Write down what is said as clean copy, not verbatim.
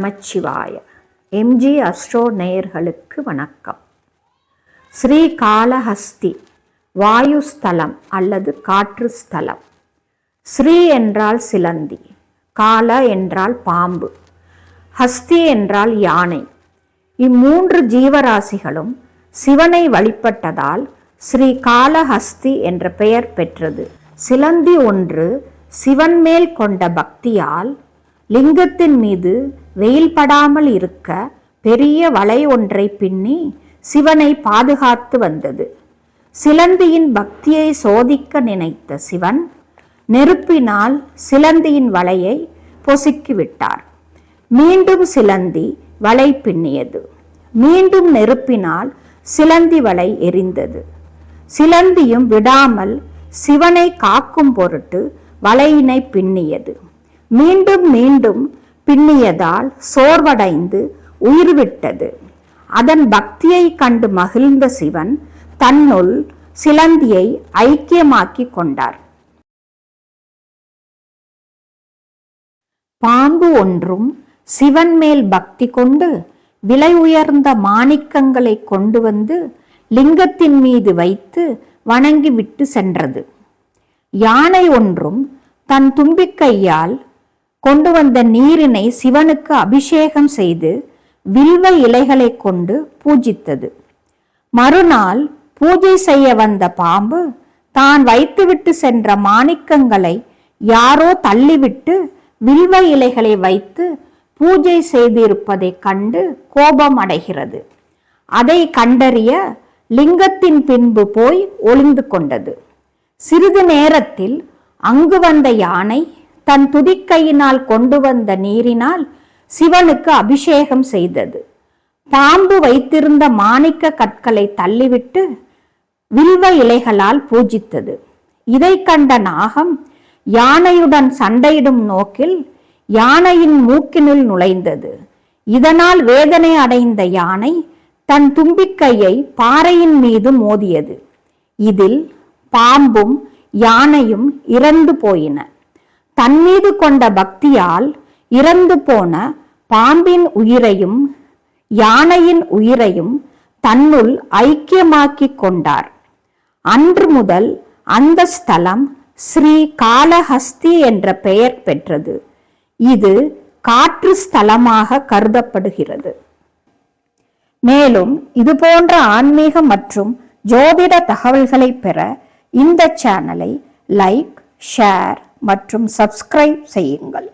நமச்சிவாய. MG astro நேயர்களுக்கு வணக்கம். ஸ்ரீகாளஹஸ்தி வாயு ஸ்தலம் அல்லது காற்று ஸ்தலம். ஸ்ரீ என்றால் சிலந்தி, கால என்றால் பாம்பு, ஹஸ்தி என்றால் யானை. இம்மூன்று ஜீவராசிகளும் சிவனை வழிபட்டதால் ஸ்ரீகாளஹஸ்தி என்ற பெயர் பெற்றது. சிலந்தி ஒன்று சிவன் மேல் கொண்ட பக்தியால் லிங்கத்தின் மீது வெயில் படாமல் இருக்க பெரிய வலை ஒன்றை பின்னி சிவனை பாதுகாத்து வந்தது. சிலந்தியின் பக்தியை சோதிக்க நினைத்த சிவன் நெருப்பினால் சிலந்தியின் வலையை பொசுக்கிவிட்டார். மீண்டும் சிலந்தி வலை பின்னியது. மீண்டும் நெருப்பினால் சிலந்தி வலை எரிந்தது. சிலந்தியும் விடாமல் சிவனை காக்கும் பொருட்டு வலையினை பின்னியது. மீண்டும் மீண்டும் பின்னியதால் சோர்வடைந்து உயிர்விட்டது. அதன் பக்தியை கண்டு மகிழ்ந்த சிவன் தன்னுள் சிலந்தியை ஐக்கியமாக்கி கொண்டார். பாம்பு ஒன்றும் சிவன் மேல் பக்தி கொண்டு விலை உயர்ந்த மாணிக்கங்களை கொண்டு வந்து லிங்கத்தின் மீது வைத்து வணங்கிவிட்டு சென்றது. யானை ஒன்றும் தன் தும்பிக்கையால் கொண்டு வந்த நீரினை சிவனுக்கு அபிஷேகம் செய்து வில்வ இலைகளை கொண்டு பூஜித்தது. மறுநாள் பூஜை செய்ய வந்த பாம்பு தான் வைத்துவிட்டு சென்ற மாணிக்கங்களை யாரோ தள்ளிவிட்டு வில்வ இலைகளை வைத்து பூஜை செய்திருப்பதை கண்டு கோபம் அடைகிறது. அதை கண்டறிய லிங்கத்தின் பின்பு போய் ஒளிந்து கொண்டது. சிறிது நேரத்தில் அங்கு வந்த யானை தன் துதிக்கையினால் கொண்டு வந்த நீரினால் சிவனுக்கு அபிஷேகம் செய்தது. பாம்பு வைத்திருந்த மாணிக்க கற்களை தள்ளிவிட்டு வில்வ இலைகளால் பூஜித்தது. இதை கண்ட நாகம் யானையுடன் சண்டையிடும் நோக்கில் யானையின் மூக்கினுள் நுழைந்தது. இதனால் வேதனை அடைந்த யானை தன் தும்பிக்கையை பாறையின் மீது மோதியது. இதில் பாம்பும் யானையும் இறந்து போயின. தன்மீது கொண்ட பக்தியால் இறந்து போன பாம்பின் உயிரையும் யானையின் உயிரையும் தன்னுள் ஐக்கியமாக்கி கொண்டார். அன்று முதல் அந்த ஸ்தலம் ஸ்ரீகாளஹஸ்தி என்ற பெயர் பெற்றது. இது காற்று ஸ்தலமாக கருதப்படுகிறது. மேலும் இது போன்ற ஆன்மீக மற்றும் ஜோதிட தகவல்களை பெற இந்த சேனலை லைக், ஷேர் மற்றும் சப்ஸ்கிரைப் செய்யுங்கள்.